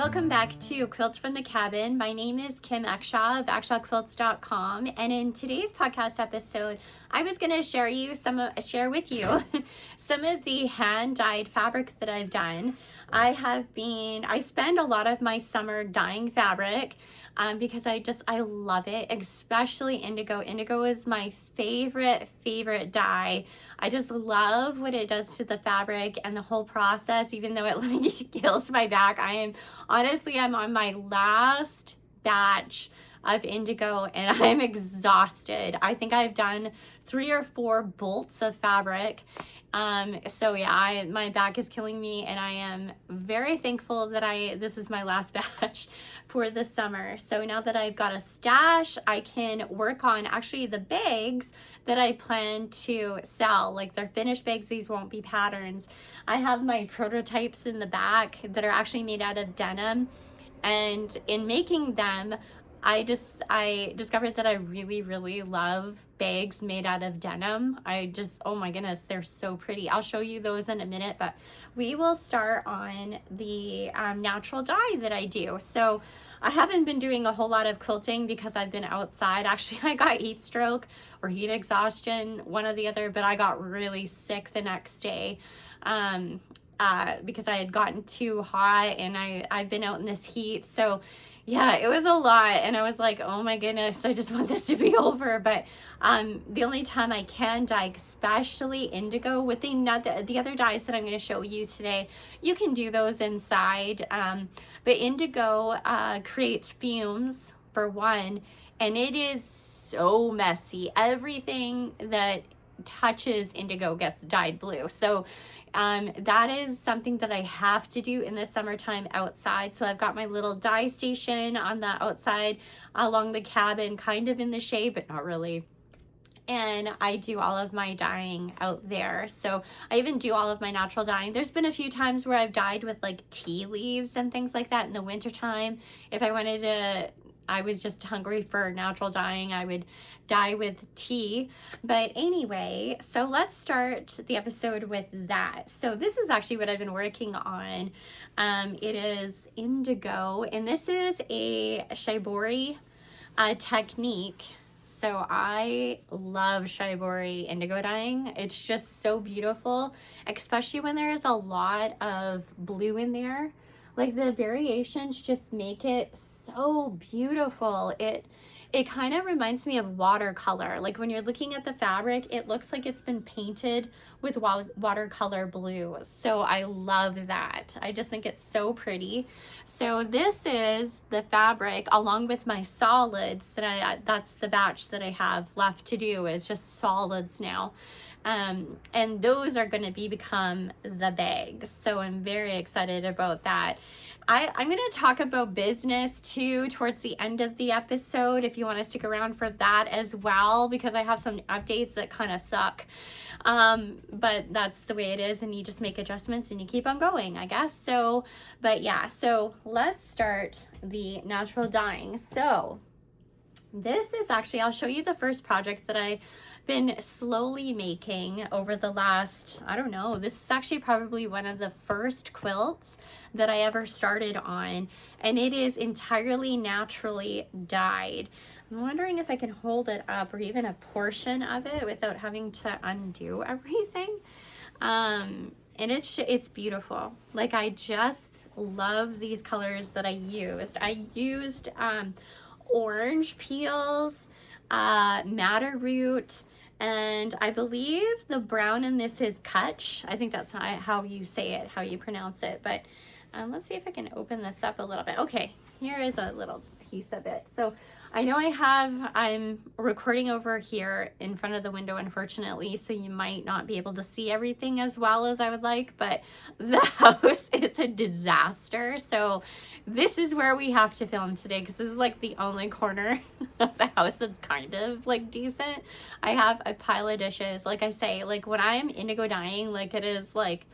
welcome back to Quilts from the Cabin. My name is Kim Exshaw of ExshawQuilts.com, and in today's podcast episode, I was going to share with you some of the hand-dyed fabric that I've done. I spend a lot of my summer dyeing fabric because I love it, especially indigo. Indigo is my favorite dye. I just love what it does to the fabric and the whole process, even though it like kills my back. I'm on my last batch of indigo and I'm exhausted. I think I've done 3 or 4 bolts of fabric. So yeah, my back is killing me, and I am very thankful that this is my last batch for the summer. So now that I've got a stash, I can work on actually the bags that I plan to sell. Like, they're finished bags, these won't be patterns. I have my prototypes in the back that are actually made out of denim, and in making them, I discovered that I really love bags made out of denim. Oh my goodness, they're so pretty. I'll show you those in a minute, but we will start on the natural dye that I do. So I haven't been doing a whole lot of quilting because I've been outside. Actually, I got heat stroke or heat exhaustion, one or the other, but I got really sick the next day. Because I had gotten too hot and I've been out in this heat. So yeah, it was a lot, and I was like, oh my goodness, I just want this to be over. But the only time I can dye, especially indigo, with the other dyes that I'm going to show you today, you can do those inside. But indigo creates fumes, for one, and it is so messy. Everything that touches indigo gets dyed blue. So that is something that I have to do in the summertime outside. So I've got my little dye station on the outside along the cabin, kind of in the shade, but not really. And I do all of my dyeing out there. So I even do all of my natural dyeing. There's been a few times where I've dyed with like tea leaves and things like that in the wintertime. If I was just hungry for natural dyeing, I would dye with tea. But anyway, so let's start the episode with that. So this is actually what I've been working on. It is indigo, and this is a Shibori technique. So I love Shibori indigo dyeing. It's just so beautiful, especially when there is a lot of blue in there. Like, the variations just make it so beautiful. It kind of reminds me of watercolor. Like, when you're looking at the fabric, it looks like it's been painted with watercolor blue. So I love that. I just think it's so pretty. So this is the fabric along with my solids that's the batch that I have left to do, is just solids now. And those are going to become the bags. So I'm very excited about that. I'm going to talk about business too towards the end of the episode, if you want to stick around for that as well, because I have some updates that kind of suck. But that's the way it is, and you just make adjustments and you keep on going, I guess. So, but yeah, so let's start the natural dyeing. So this is actually, I'll show you the first project that I've been slowly making over the last, I don't know, this is actually probably one of the first quilts that I ever started on, and it is entirely naturally dyed. I'm wondering if I can hold it up, or even a portion of it, without having to undo everything. And it's beautiful. Like, I just love these colors that I used. I used orange peels, madder root, and I believe the brown in this is cutch. I think that's not how you say it, how you pronounce it. But let's see if I can open this up a little bit. Okay, here is a little piece of it. So I know I'm recording over here in front of the window, unfortunately, so you might not be able to see everything as well as I would like, but the house is a disaster. So this is where we have to film today, because this is like the only corner of the house that's kind of like decent. I have a pile of dishes. Like I say, like when I'm indigo dyeing, like it is like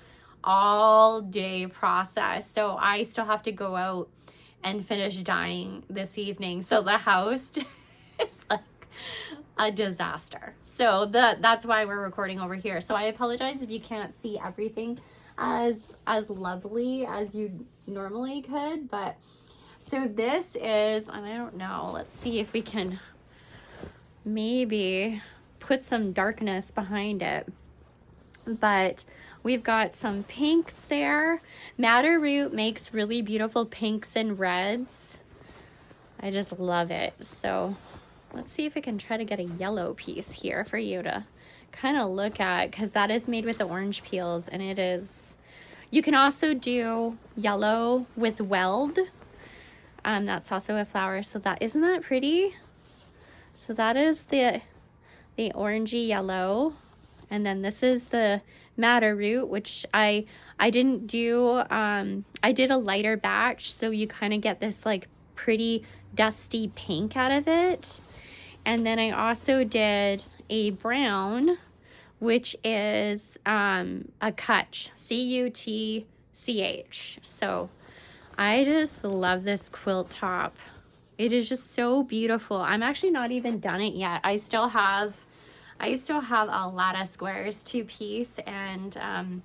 all day process. So I still have to go out and finish dyeing this evening. So the house is like a disaster. So that's why we're recording over here. So I apologize if you can't see everything as lovely as you normally could. But so this is, and I don't know, let's see if we can maybe put some darkness behind it. But we've got some pinks there. Madder Root makes really beautiful pinks and reds. I just love it. So let's see if I can try to get a yellow piece here for you to kind of look at, because that is made with the orange peels, and it is, you can also do yellow with weld. That's also a flower. So that, isn't that pretty? So that is the orangey yellow. And then this is the Madder Root, which I didn't do, I did a lighter batch, so you kind of get this like pretty dusty pink out of it. And then I also did a brown, which is a cutch, C-U-T-C-H. So I just love this quilt top. It is just so beautiful. I'm actually not even done it yet. I still have a lot of squares to piece and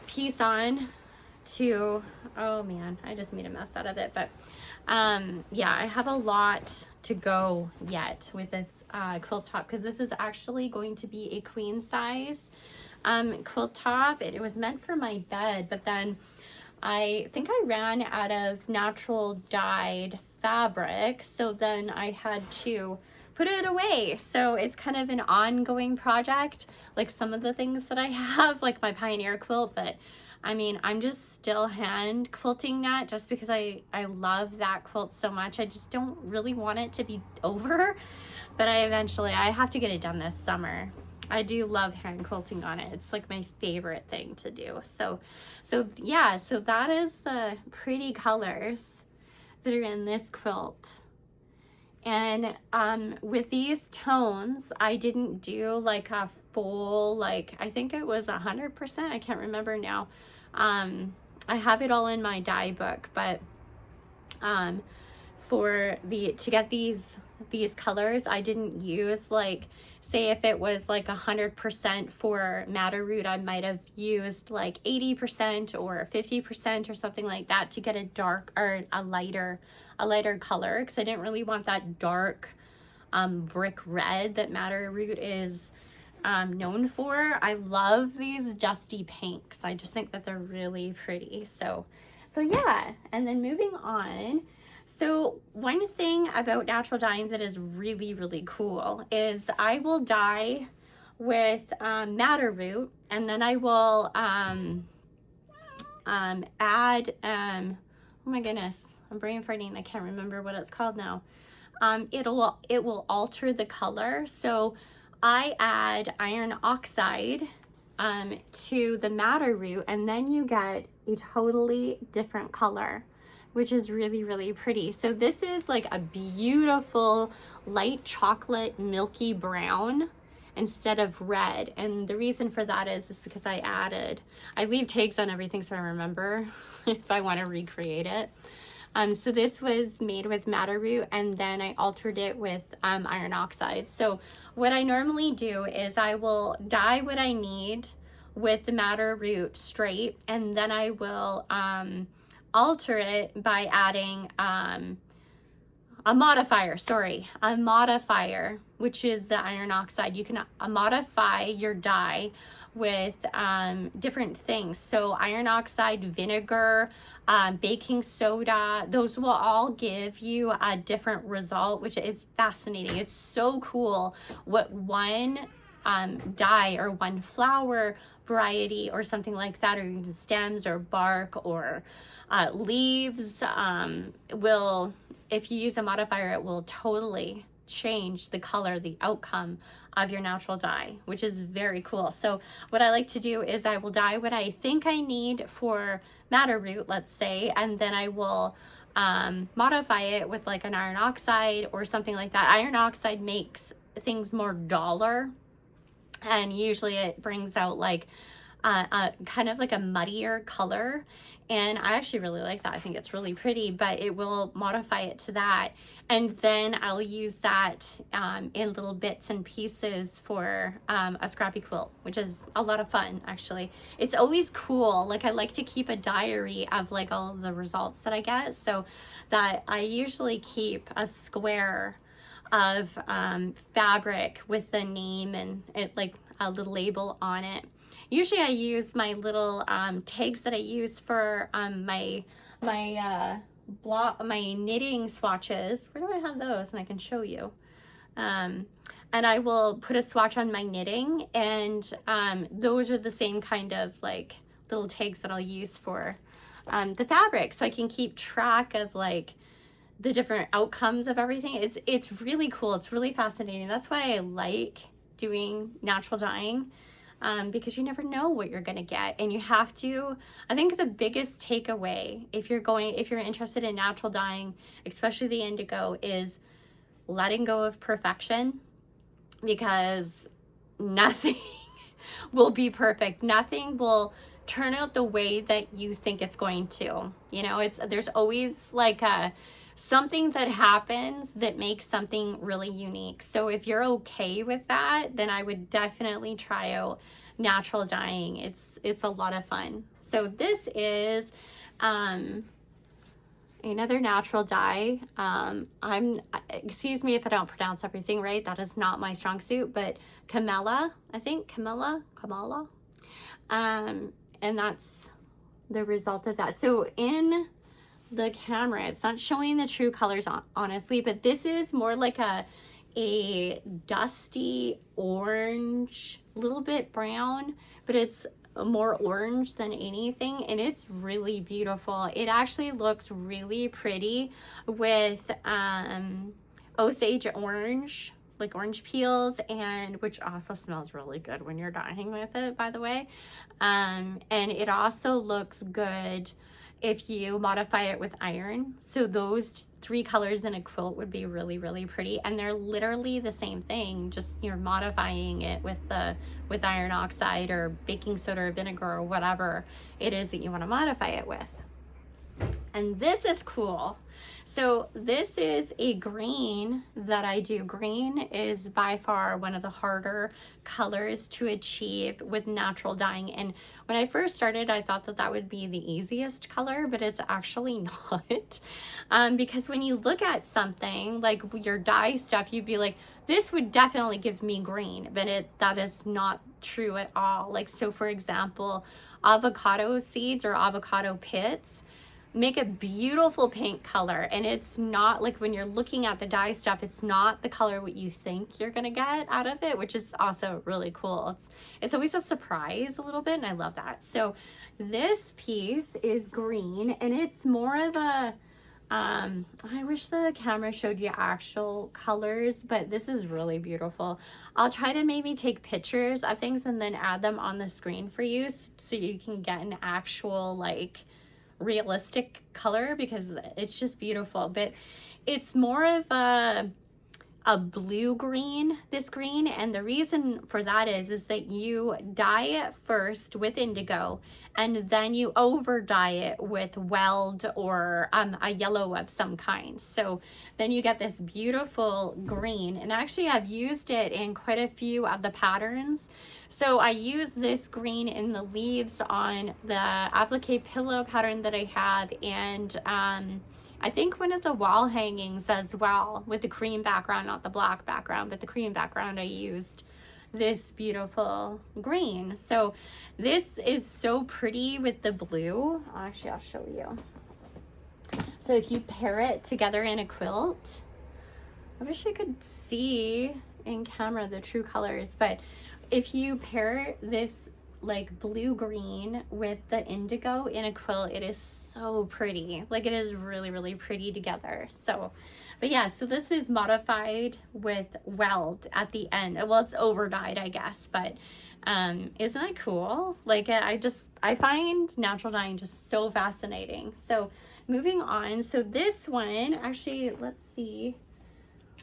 piece on to, oh man, I just made a mess out of it. But yeah, I have a lot to go yet with this quilt top, because this is actually going to be a queen size quilt top. It was meant for my bed, but then I think I ran out of natural dyed fabric, so then I had to put it away. So it's kind of an ongoing project, like some of the things that I have, like my Pioneer quilt. But I mean, I'm just still hand quilting that just because I love that quilt so much. I just don't really want it to be over, but I have to get it done this summer. I do love hand quilting on it. It's like my favorite thing to do. So yeah, so that is the pretty colors that are in this quilt. And with these tones, I didn't do like a full, like, I think it was 100%. I can't remember now. I have it all in my dye book, but to get these colors, I didn't use, like, say if it was like 100% for Madder Root, I might have used like 80% or 50% or something like that to get a dark or a lighter color, because I didn't really want that dark brick red that Madder Root is known for. I love these dusty pinks. I just think that they're really pretty. So yeah, and then moving on. So one thing about natural dyeing that is really, really cool is I will dye with Madder Root, and then I will add, oh my goodness, I'm brain farting, I can't remember what it's called now. It will alter the color. So I add iron oxide to the Madder Root, and then you get a totally different color, which is really, really pretty. So this is like a beautiful light chocolate milky brown instead of red. And the reason for that is because I leave tags on everything so I remember if I want to recreate it. So this was made with Madder Root, and then I altered it with iron oxide. So what I normally do is I will dye what I need with the Madder Root straight, and then I will alter it by adding a modifier, which is the iron oxide. You can modify your dye with different things. So iron oxide, vinegar, baking soda, those will all give you a different result, which is fascinating. It's so cool what one dye or one flower variety or something like that, or even stems or bark or leaves will, if you use a modifier, it will totally change the color, the outcome of your natural dye, which is very cool. So what I like to do is I will dye what I think I need for Madder Root, let's say, and then I will modify it with like an iron oxide or something like that. Iron oxide makes things more duller, and usually it brings out like kind of like a muddier color. And I actually really like that. I think it's really pretty, but it will modify it to that. And then I'll use that in little bits and pieces for a scrappy quilt, which is a lot of fun, actually. It's always cool. Like, I like to keep a diary of like all of the results that I get. So that I usually keep a square of fabric with the name and it, like a little label on it. Usually I use my little tags that I use for my knitting swatches. Where do I have those? And I can show you. And I will put a swatch on my knitting, and those are the same kind of like little tags that I'll use for the fabric, so I can keep track of like the different outcomes of everything. It's really cool. It's really fascinating. That's why I like doing natural dyeing. Because you never know what you're gonna get, and you have to. I think the biggest takeaway, if you're interested in natural dyeing, especially the indigo, is letting go of perfection, because nothing will be perfect. Nothing will turn out the way that you think it's going to. You know, there's always like something that happens that makes something really unique. So if you're okay with that, then I would definitely try out natural dyeing. It's a lot of fun. So this is another natural dye. Excuse me if I don't pronounce everything right. That is not my strong suit, but Kamala, I think Kamala. And that's the result of that. So in the camera, it's not showing the true colors honestly, but this is more like a dusty orange, a little bit brown, but it's more orange than anything, and it's really beautiful. It actually looks really pretty with Osage orange, like orange peels, and which also smells really good when you're dyeing with it, by the way. And it also looks good if you modify it with iron. So those three colors in a quilt would be really, really pretty, and they're literally the same thing, just you're modifying it with iron oxide or baking soda or vinegar or whatever it is that you want to modify it with. And this is cool. So this is a green that I do. Green is by far one of the harder colors to achieve with natural dyeing. And when I first started, I thought that would be the easiest color, but it's actually not. Because when you look at something like your dye stuff, you'd be like, this would definitely give me green, but that is not true at all. Like, so for example, avocado seeds or avocado pits make a beautiful pink color, and it's not like, when you're looking at the dye stuff, it's not the color what you think you're gonna get out of it, which is also really cool. It's always a surprise a little bit, and I love that. So this piece is green, and it's more of a I wish the camera showed you actual colors, but this is really beautiful. I'll try to maybe take pictures of things and then add them on the screen for you, so you can get an actual like realistic color, because it's just beautiful. But it's more of a blue green, this green, and the reason for that is that you dye it first with indigo, and then you over dye it with weld or a yellow of some kind. So then you get this beautiful green, and actually I've used it in quite a few of the patterns. So I use this green in the leaves on the applique pillow pattern that I have, and I think one of the wall hangings as well, with the cream background, not the black background, but the cream background, I used this beautiful green. So this is so pretty with the blue. Actually, I'll show you. So if you pair it together in a quilt, I wish I could see in camera the true colors, but if you pair this like blue green with the indigo in a quilt, it is so pretty. Like, it is really, really pretty together. So, but yeah, so this is modified with weld at the end. Well, it's over dyed, I guess, but isn't that cool? Like, I find natural dyeing just so fascinating. So moving on, so this one, actually, let's see,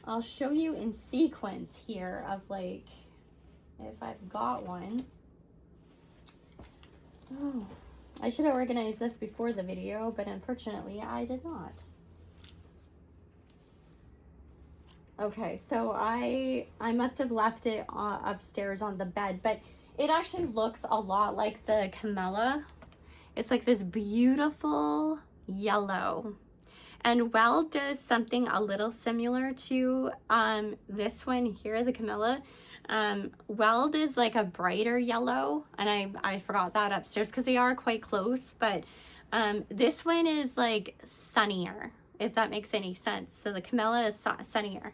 I'll show you in sequence here of like, if I've got one. Oh, I should have organized this before the video, but unfortunately I did not. Okay, so I must have left it upstairs on the bed, but it actually looks a lot like the Camella. It's like this beautiful yellow. And Weld does something a little similar to this one here, the Camilla. Weld is like a brighter yellow, and I forgot that upstairs because they are quite close, but this one is like sunnier, if that makes any sense. So the Camilla is sunnier.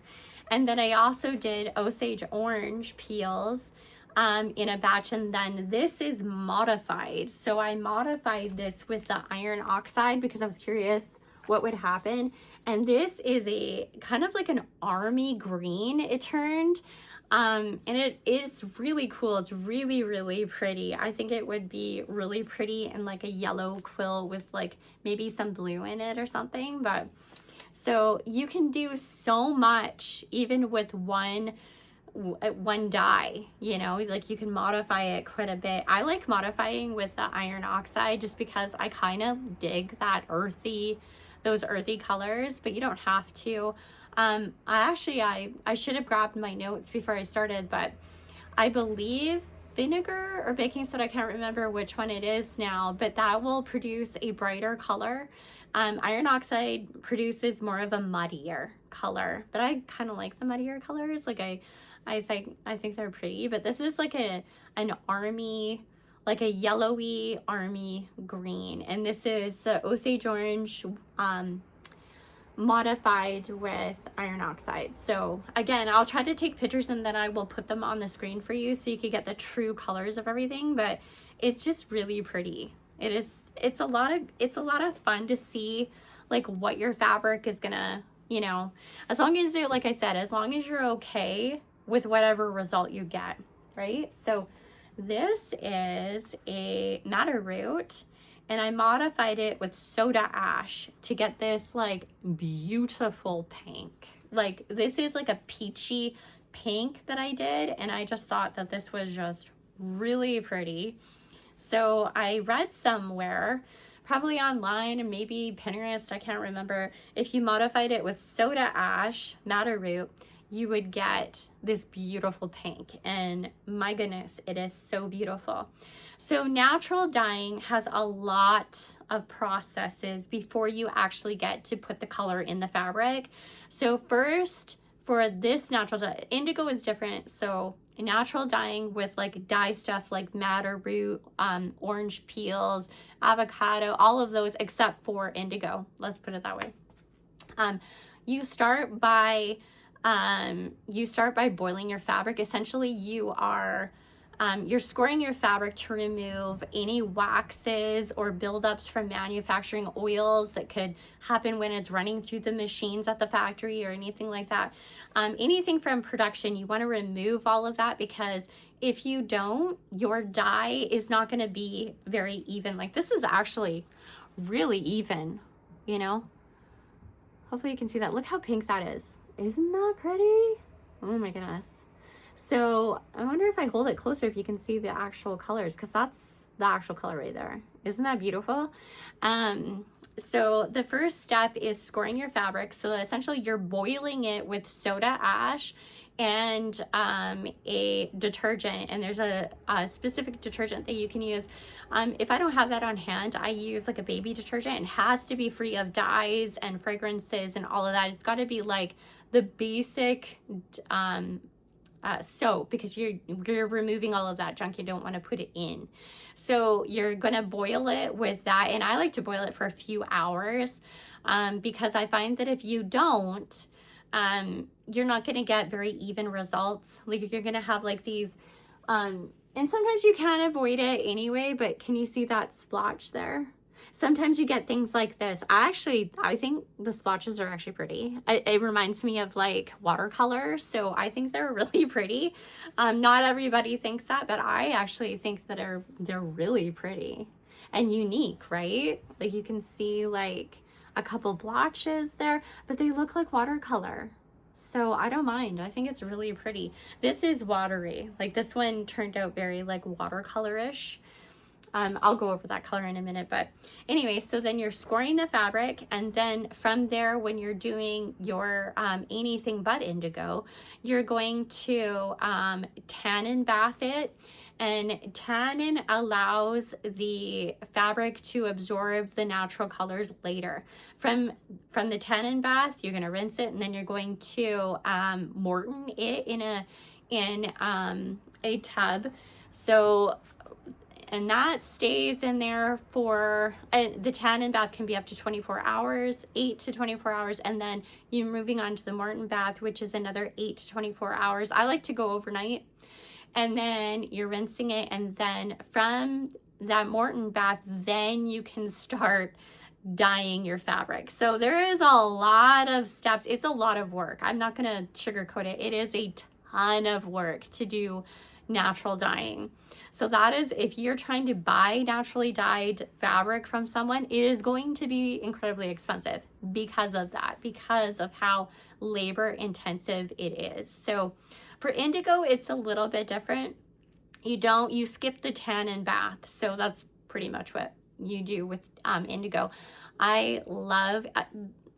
And then I also did Osage orange peels in a batch, and then this is modified. So I modified this with the iron oxide because I was curious what would happen. And this is a kind of like an army green it turned. And it is really cool. It's really, really pretty. I think it would be really pretty in like a yellow quilt with like maybe some blue in it or something. But so you can do so much even with one dye, you know, like you can modify it quite a bit. I like modifying with the iron oxide just because I kind of dig that those earthy colors, but you don't have to. I should have grabbed my notes before I started, but I believe vinegar or baking soda, I can't remember which one it is now, but that will produce a brighter color. Iron oxide produces more of a muddier color, but I kind of like the muddier colors. Like I think they're pretty, but this is like an army, like a yellowy army green, and this is the Osage orange modified with iron oxide. So again, I'll try to take pictures and then I will put them on the screen for you so you can get the true colors of everything, but it's just really pretty. It's a lot of fun to see like what your fabric is gonna, you know, as long as like I said, as long as you're okay with whatever result you get, right? So this is a madder root, and I modified it with soda ash to get this like beautiful pink. Like this is like a peachy pink that I did, and I just thought that this was just really pretty. So I read somewhere, probably online and maybe Pinterest, I can't remember, if you modified it with soda ash, madder root, you would get this beautiful pink, and my goodness, it is so beautiful. So natural dyeing has a lot of processes before you actually get to put the color in the fabric. So first, for this natural dye, indigo is different. So natural dyeing with like dye stuff like madder root, orange peels, avocado, all of those except for indigo, let's put it that way. You start by boiling your fabric. Essentially, you're scoring your fabric to remove any waxes or buildups from manufacturing oils that could happen when it's running through the machines at the factory or anything like that. Anything from production, you want to remove all of that, because if you don't, your dye is not going to be very even. Like this is actually really even, you know. Hopefully you can see that. Look how pink that is. Isn't that pretty? Oh my goodness. So I wonder if I hold it closer if you can see the actual colors, because that's the actual color right there. Isn't that beautiful? So the first step is scoring your fabric. So essentially you're boiling it with soda ash and a detergent, and there's a specific detergent that you can use. If I don't have that on hand, I use like a baby detergent. It has to be free of dyes and fragrances and all of that. It's got to be like the basic soap, because you're removing all of that junk. You don't want to put it in. So you're going to boil it with that, and I like to boil it for a few hours because I find that if you don't, you're not going to get very even results. Like you're going to have like these and sometimes you can avoid it anyway, but can you see that splotch there? Sometimes you get things like this. I think the splotches are actually pretty. It reminds me of like watercolor, so I think they're really pretty. Not everybody thinks that, but I actually think that they're really pretty and unique, right? Like you can see like a couple blotches there, but they look like watercolor. So I don't mind. I think it's really pretty. This is watery. Like this one turned out very like watercolorish. I'll go over that color in a minute, but anyway, so then you're scoring the fabric, and then from there, when you're doing your anything but indigo, you're going to tannin bath it, and tannin allows the fabric to absorb the natural colors later. From the tannin bath, you're going to rinse it, and then you're going to mortar it in a tub. So, and that stays in there for, the tannin bath can be up to 24 hours, 8 to 24 hours, and then you're moving on to the Morton bath, which is another 8 to 24 hours. I like to go overnight, and then you're rinsing it, and then from that Morton bath, then you can start dyeing your fabric. So there is a lot of steps. It's a lot of work. I'm not going to sugarcoat it. It is a ton of work to do natural dyeing. So that is, if you're trying to buy naturally dyed fabric from someone, it is going to be incredibly expensive because of that, because of how labor intensive it is. So for indigo, it's a little bit different. You skip the tannin bath. So that's pretty much what you do with indigo. I love,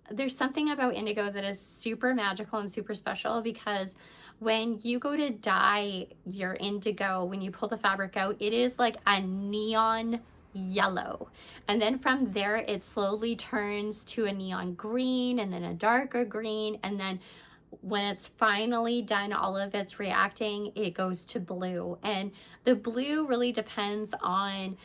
there's something about indigo that is super magical and super special, because when you go to dye your indigo, when you pull the fabric out, it is like a neon yellow. And then from there, it slowly turns to a neon green, and then a darker green. And then when it's finally done all of its reacting, it goes to blue. And the blue really depends on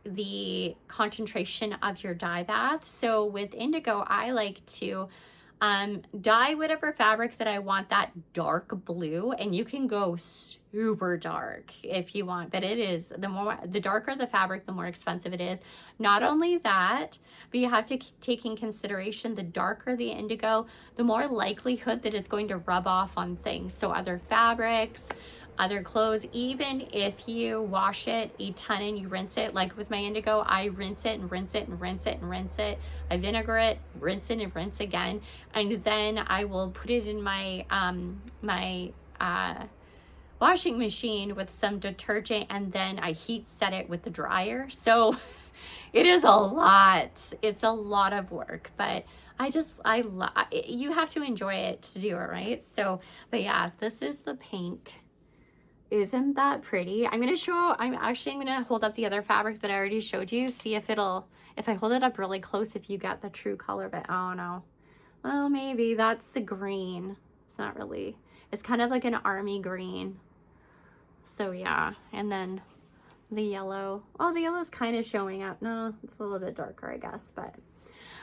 the concentration of your dye bath. So with indigo, I like to dye whatever fabric that I want that dark blue, and you can go super dark if you want, but it is, the darker the fabric, the more expensive it is. Not only that, but you have to take in consideration, the darker the indigo, the more likelihood that it's going to rub off on things. So other fabrics, other clothes, even if you wash it a ton and you rinse it, like with my indigo, I rinse it and rinse it and rinse it and rinse it. I vinegar it, rinse it and rinse again. And then I will put it in my, washing machine with some detergent, and then I heat set it with the dryer. So it is a lot. It's a lot of work, but I love, you have to enjoy it to do it, right? So, but yeah, this is the pink. Isn't that pretty? I'm going to hold up the other fabric that I already showed you. See if if I hold it up really close, if you get the true color of it. Oh no. Well, maybe that's the green. It's not really, it's kind of like an army green. So yeah. And then the yellow. Oh, the yellow's kind of showing up. No, it's a little bit darker, I guess, but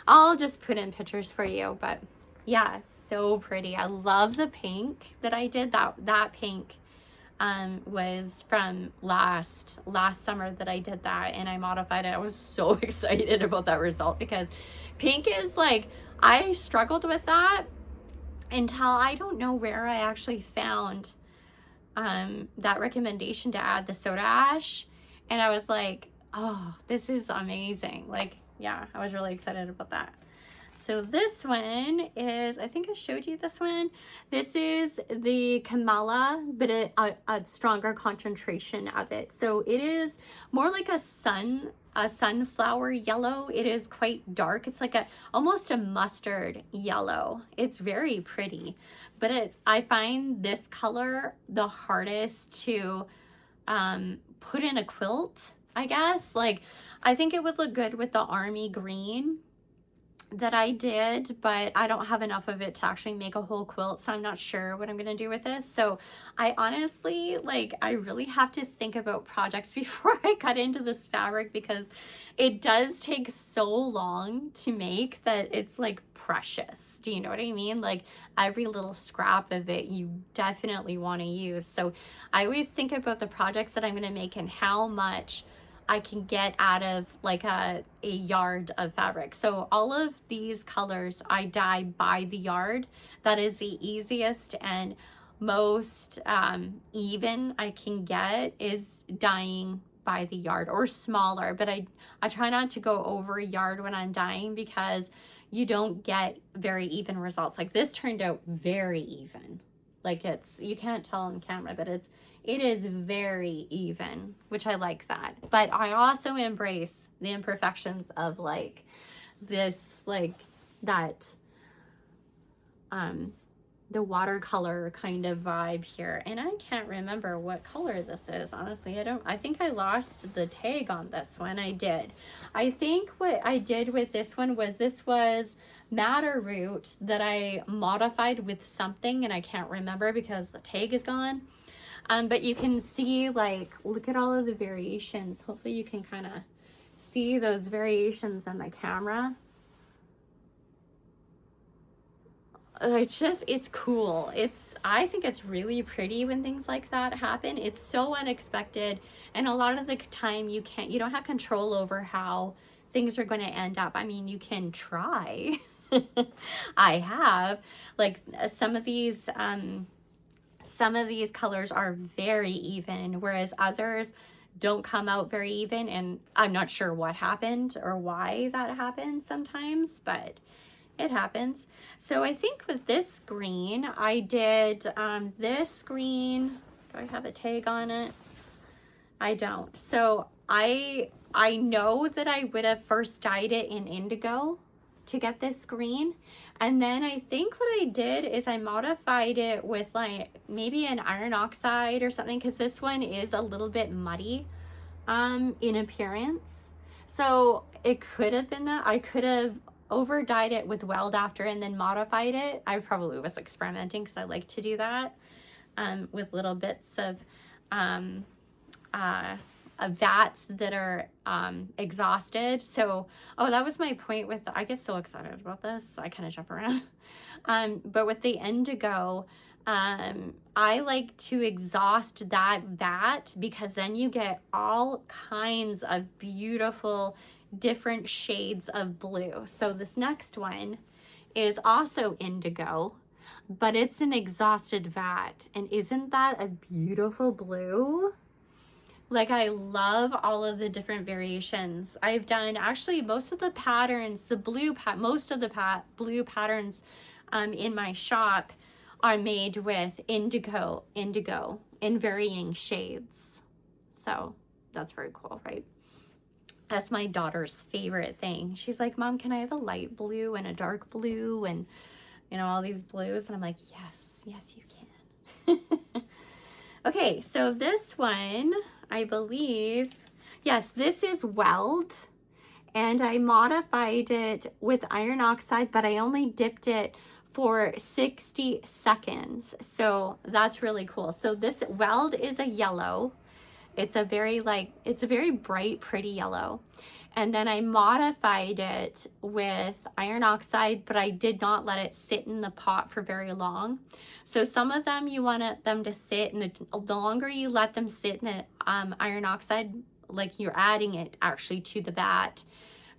I'll just put in pictures for you. But yeah, it's so pretty. I love the pink that I did. That pink was from last summer that I did that, and I modified it. I was so excited about that result, because pink is like, I struggled with that until I don't know where I actually found that recommendation to add the soda ash, and I was like, oh, this is amazing. Like, yeah, I was really excited about that. So this one is, I think I showed you this one. This is the Kamala, but a stronger concentration of it. So it is more like a sunflower yellow. It is quite dark. It's like almost a mustard yellow. It's very pretty, but I find this color the hardest to put in a quilt, I guess. Like, I think it would look good with the army green that I did, but I don't have enough of it to actually make a whole quilt, so I'm not sure what I'm gonna do with this. So I honestly, like, I really have to think about projects before I cut into this fabric, because it does take so long to make that it's like precious. Do you know what I mean? Like, every little scrap of it you definitely want to use. So I always think about the projects that I'm gonna make and how much I can get out of like a yard of fabric. So all of these colors I dye by the yard. That is the easiest and most even I can get, is dyeing by the yard, or smaller. But I try not to go over a yard when I'm dyeing, because you don't get very even results. Like, this turned out very even. Like, you can't tell on camera, but It is very even, which I like that. But I also embrace the imperfections of like this, like that, the watercolor kind of vibe here. And I can't remember what color this is, honestly. I think I lost the tag on this one. I did. I think what I did with this was madder root that I modified with something, and I can't remember because the tag is gone. But you can see, like, look at all of the variations. Hopefully you can kind of see those variations on the camera. It's cool. I think it's really pretty when things like that happen. It's so unexpected, and a lot of the time you don't have control over how things are going to end up. I mean, you can try. I have, like, some of these colors are very even, whereas others don't come out very even, and I'm not sure what happened or why that happens sometimes, but it happens. So I think with this green, I did this green. Do I have a tag on it? I don't. So I know that I would have first dyed it in indigo to get this green. And then I think what I did is I modified it with like maybe an iron oxide or something, because this one is a little bit muddy in appearance. So it could have been that. I could have over dyed it with weld after and then modified it. I probably was experimenting because I like to do that with little bits of vats that are exhausted. So, oh, that was my point with I get so excited about this. I kind of jump around. But with the indigo, I like to exhaust that vat, because then you get all kinds of beautiful different shades of blue. So this next one is also indigo, but it's an exhausted vat. And isn't that a beautiful blue? Like, I love all of the different variations. I've done actually most of the patterns, most of the blue patterns in my shop are made with indigo in varying shades. So that's very cool, right? That's my daughter's favorite thing. She's like, Mom, can I have a light blue and a dark blue and, you know, all these blues? And I'm like, yes, you can. Okay, so this one, I believe, yes, this is weld. And I modified it with iron oxide, but I only dipped it for 60 seconds. So that's really cool. So this weld is a yellow. It's a very bright, pretty yellow. And then I modified it with iron oxide, but I did not let it sit in the pot for very long. So some of them you want them to sit, and the longer you let them sit in the iron oxide, like you're adding it actually to the vat,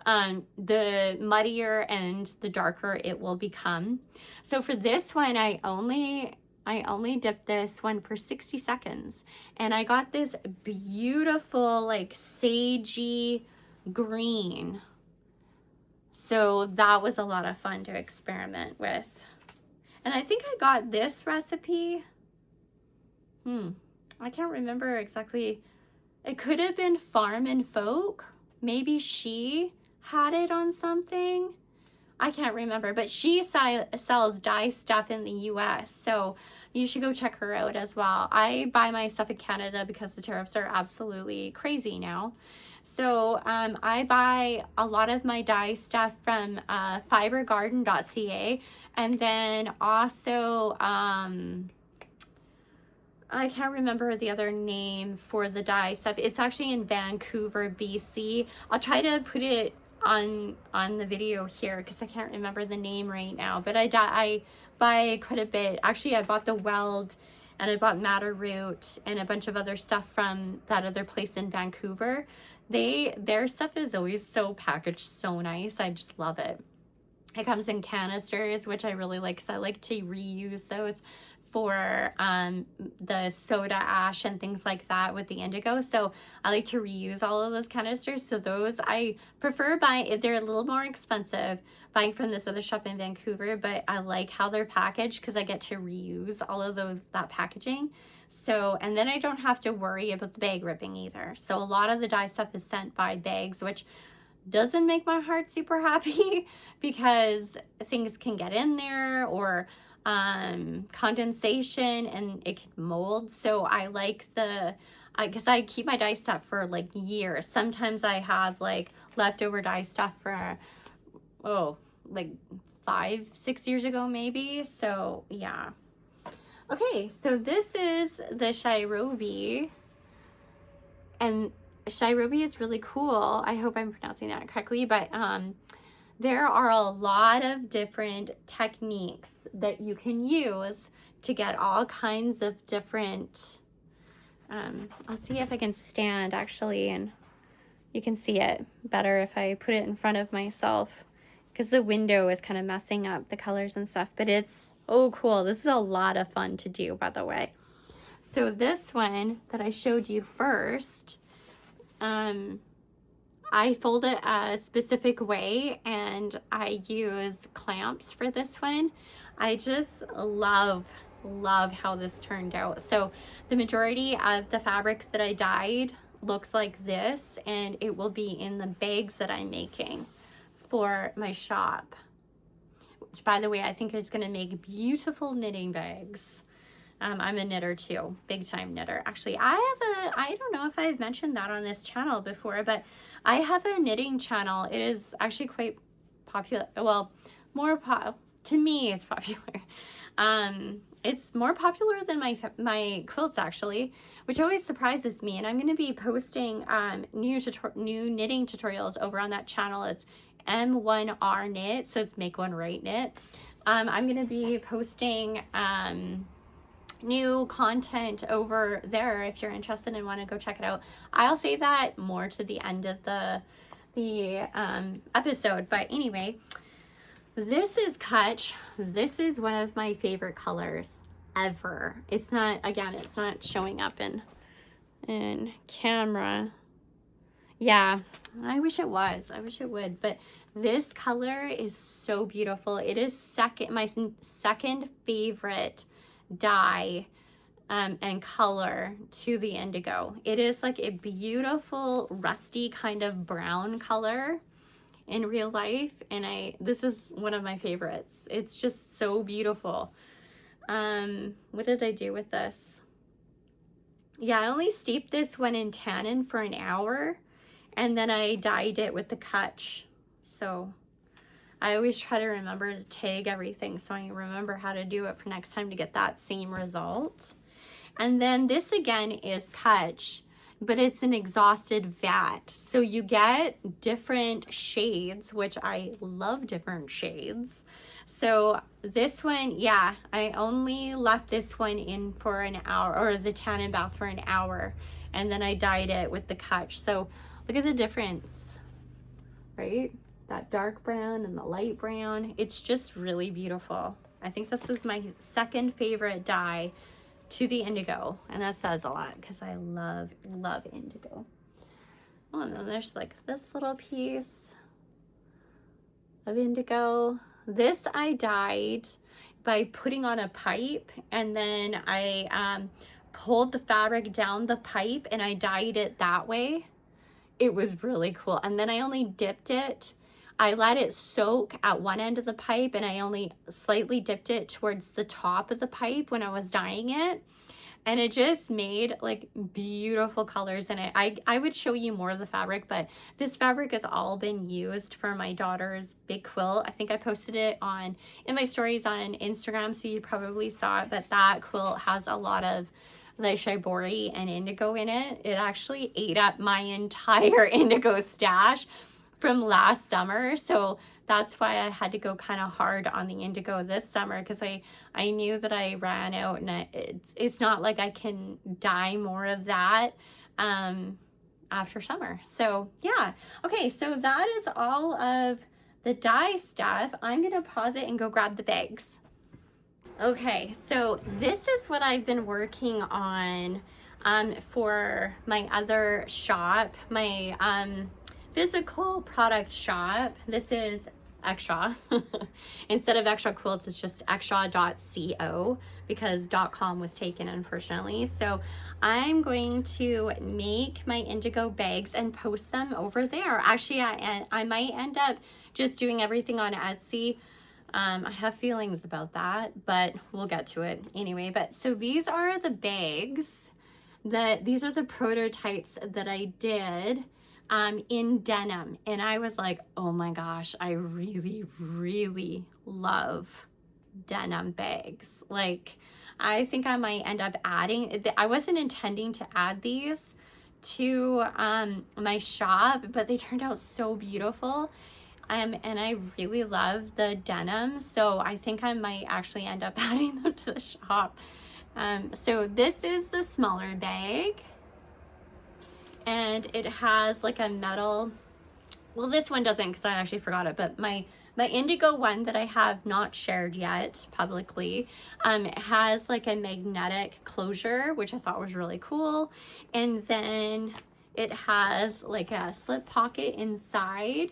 the muddier and the darker it will become. So for this one, I only dipped this one for 60 seconds, and I got this beautiful like sagey green. So that was a lot of fun to experiment with. And I think I got this recipe. I can't remember exactly. It could have been Farm and Folk. Maybe she had it on something. I can't remember, but she sells dye stuff in the US, so you should go check her out as well. I buy my stuff in Canada because the tariffs are absolutely crazy now. So I buy a lot of my dye stuff from fibergarden.ca, and then also I can't remember the other name for the dye stuff. It's actually in Vancouver, BC. I'll try to put it on the video here because I can't remember the name right now, but I buy quite a bit. Actually, I bought the weld, and I bought madder root and a bunch of other stuff from that other place in Vancouver. Their stuff is always so packaged so nice. I just love it. It comes in canisters, which I really like because I like to reuse those for the soda ash and things like that with the indigo. So I like to reuse all of those canisters. So those I prefer buying. They're a little more expensive buying from this other shop in Vancouver, but I like how they're packaged because I get to reuse all of that packaging. So, and then I don't have to worry about the bag ripping either. So a lot of the dye stuff is sent by bags, which doesn't make my heart super happy because things can get in there, or condensation, and it can mold. So I like because I keep my dye stuff for like years. Sometimes I have like leftover dye stuff for, like 5-6 years ago maybe. So yeah. Okay, so this is the Shibori, and Shibori is really cool. I hope I'm pronouncing that correctly, but there are a lot of different techniques that you can use to get all kinds of different, I'll see if I can stand actually, and you can see it better if I put it in front of myself, because the window is kind of messing up the colors and stuff, but it's, oh cool. This is a lot of fun to do, by the way. So this one that I showed you first, I fold it a specific way, and I use clamps for this one. I just love how this turned out. So the majority of the fabric that I dyed looks like this, and it will be in the bags that I'm making for my shop, which, by the way, I think is going to make beautiful knitting bags. I'm a knitter too, big time knitter. Actually, I don't know if I've mentioned that on this channel before, but I have a knitting channel. It is actually quite popular. Well, to me, it's popular. It's more popular than my quilts actually, which always surprises me. And I'm going to be posting new knitting tutorials over on that channel. It's M1R Knit, so it's Make One Right Knit. I'm going to be posting new content over there if you're interested and want to go check it out. I'll save that more to the end of the episode, but anyway, this is cutch. This is one of my favorite colors ever. It's not, again, it's not showing up in camera. Yeah, I wish it was. I wish it would, but this color is so beautiful. It is my second favorite dye and color to the indigo. It is like a beautiful rusty kind of brown color in real life, and this is one of my favorites. It's just so beautiful. What did I do with this? Yeah, I only steeped this one in tannin for an hour, and then I dyed it with the cutch. So I always try to remember to tag everything so I remember how to do it for next time to get that same result. And then this again is cutch, but it's an exhausted vat. So you get different shades, which I love different shades. So this one, yeah, I only left this one in for an hour, or the tannin bath for an hour, and then I dyed it with the cutch. So look at the difference, right? That dark brown and the light brown. It's just really beautiful. I think this is my second favorite dye to the indigo, and that says a lot because I love indigo. Oh, and then there's like this little piece of indigo. This I dyed by putting on a pipe, and then I pulled the fabric down the pipe and I dyed it that way. It was really cool. And then I only dipped it. I let it soak at one end of the pipe, and I only slightly dipped it towards the top of the pipe when I was dyeing it. And it just made like beautiful colors in it. I would show you more of the fabric, but this fabric has all been used for my daughter's big quilt. I think I posted it in my stories on Instagram, so you probably saw it, but that quilt has a lot of the Shibori and indigo in it. It actually ate up my entire indigo stash from last summer, so that's why I had to go kind of hard on the indigo this summer, because I knew that I ran out, and it's not like I can dye more of that after summer. So yeah, okay, so that is all of the dye stuff. I'm gonna pause it and go grab the bags. Okay, so this is what I've been working on for my other shop, my physical product shop. This is Exshaw. Instead of Exshaw Quilts, it's just exshaw.co because .com was taken, unfortunately. So I'm going to make my Indigo bags and post them over there. Actually, I might end up just doing everything on Etsy. I have feelings about that, but we'll get to it anyway. But so these are the bags these are the prototypes that I did in denim, and I was like, oh my gosh, I really, really love denim bags. Like, I think I might end up adding, I wasn't intending to add these to my shop, but they turned out so beautiful. And I really love the denim, so I think I might actually end up adding them to the shop. So this is the smaller bag, and it has like a metal, well, this one doesn't because I actually forgot it, but my Indigo one that I have not shared yet publicly has like a magnetic closure, which I thought was really cool. And then it has like a slip pocket inside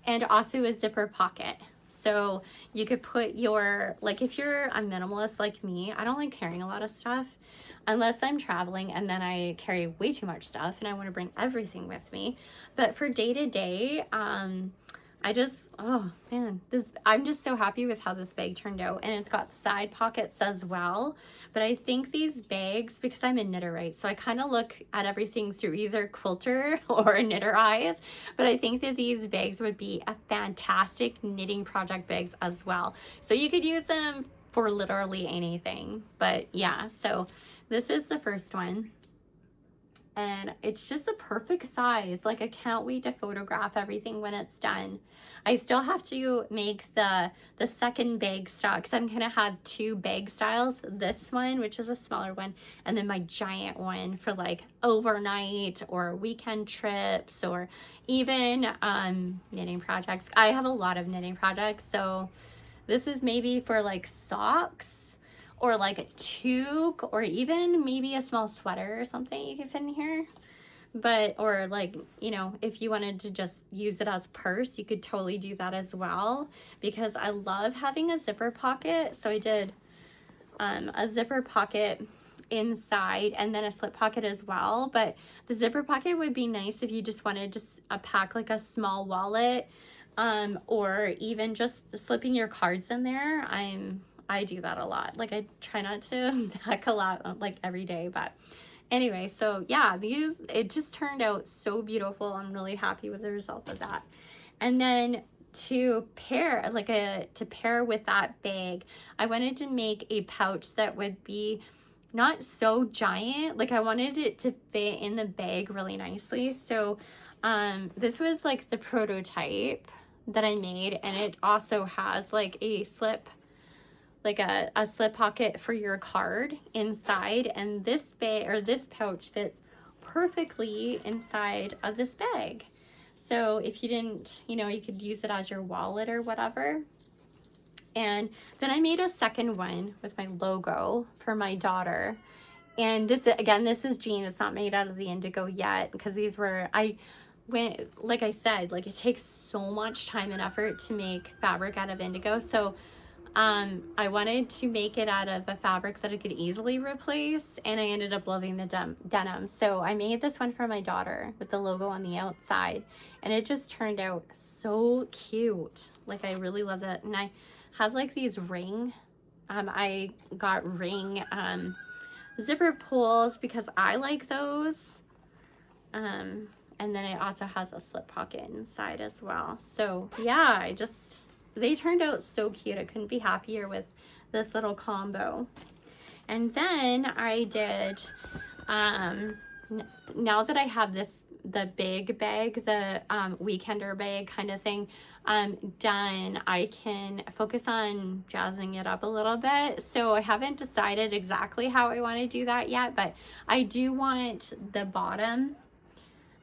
and also a zipper pocket. So you could put your, like if you're a minimalist like me, I don't like carrying a lot of stuff unless I'm traveling, and then I carry way too much stuff and I want to bring everything with me. But for day to day, I just, oh man, I'm just so happy with how this bag turned out. And it's got side pockets as well. But I think these bags, because I'm a knitter, right? So I kind of look at everything through either quilter or knitter eyes. But I think that these bags would be a fantastic knitting project bags as well. So you could use them for literally anything. But yeah, so this is the first one. And it's just the perfect size. Like, I can't wait to photograph everything when it's done. I still have to make the second bag style, because I'm gonna have two bag styles. This one, which is a smaller one, and then my giant one for like overnight or weekend trips, or even knitting projects. I have a lot of knitting projects, so this is maybe for like socks, or like a toque, or even maybe a small sweater or something you can fit in here. But, or like, you know, if you wanted to just use it as a purse, you could totally do that as well, because I love having a zipper pocket. So I did a zipper pocket inside and then a slip pocket as well. But the zipper pocket would be nice if you just wanted to pack like a small wallet, or even just slipping your cards in there. I do that a lot. Like, I try not to pack a lot like every day, but anyway, so yeah, it just turned out so beautiful. I'm really happy with the result of that. And then to pair with that bag, I wanted to make a pouch that would be not so giant. Like, I wanted it to fit in the bag really nicely. So this was like the prototype that I made, and it also has like a slip pocket for your card inside, and this bag, or this pouch, fits perfectly inside of this bag. So if you didn't, you know, you could use it as your wallet or whatever. And then I made a second one with my logo for my daughter. And this, again, this is jean. It's not made out of the Indigo yet, because these were, like I said, like, it takes so much time and effort to make fabric out of Indigo. So I wanted to make it out of a fabric that I could easily replace, and I ended up loving the denim. So I made this one for my daughter with the logo on the outside, and it just turned out so cute. Like, I really love it. And I have like these I got ring zipper pulls because I like those. And then it also has a slip pocket inside as well. So yeah, they turned out so cute. I couldn't be happier with this little combo. And then I did, now that I have the big bag, the weekender bag kind of thing done, I can focus on jazzing it up a little bit. So I haven't decided exactly how I want to do that yet, but I do want the bottom,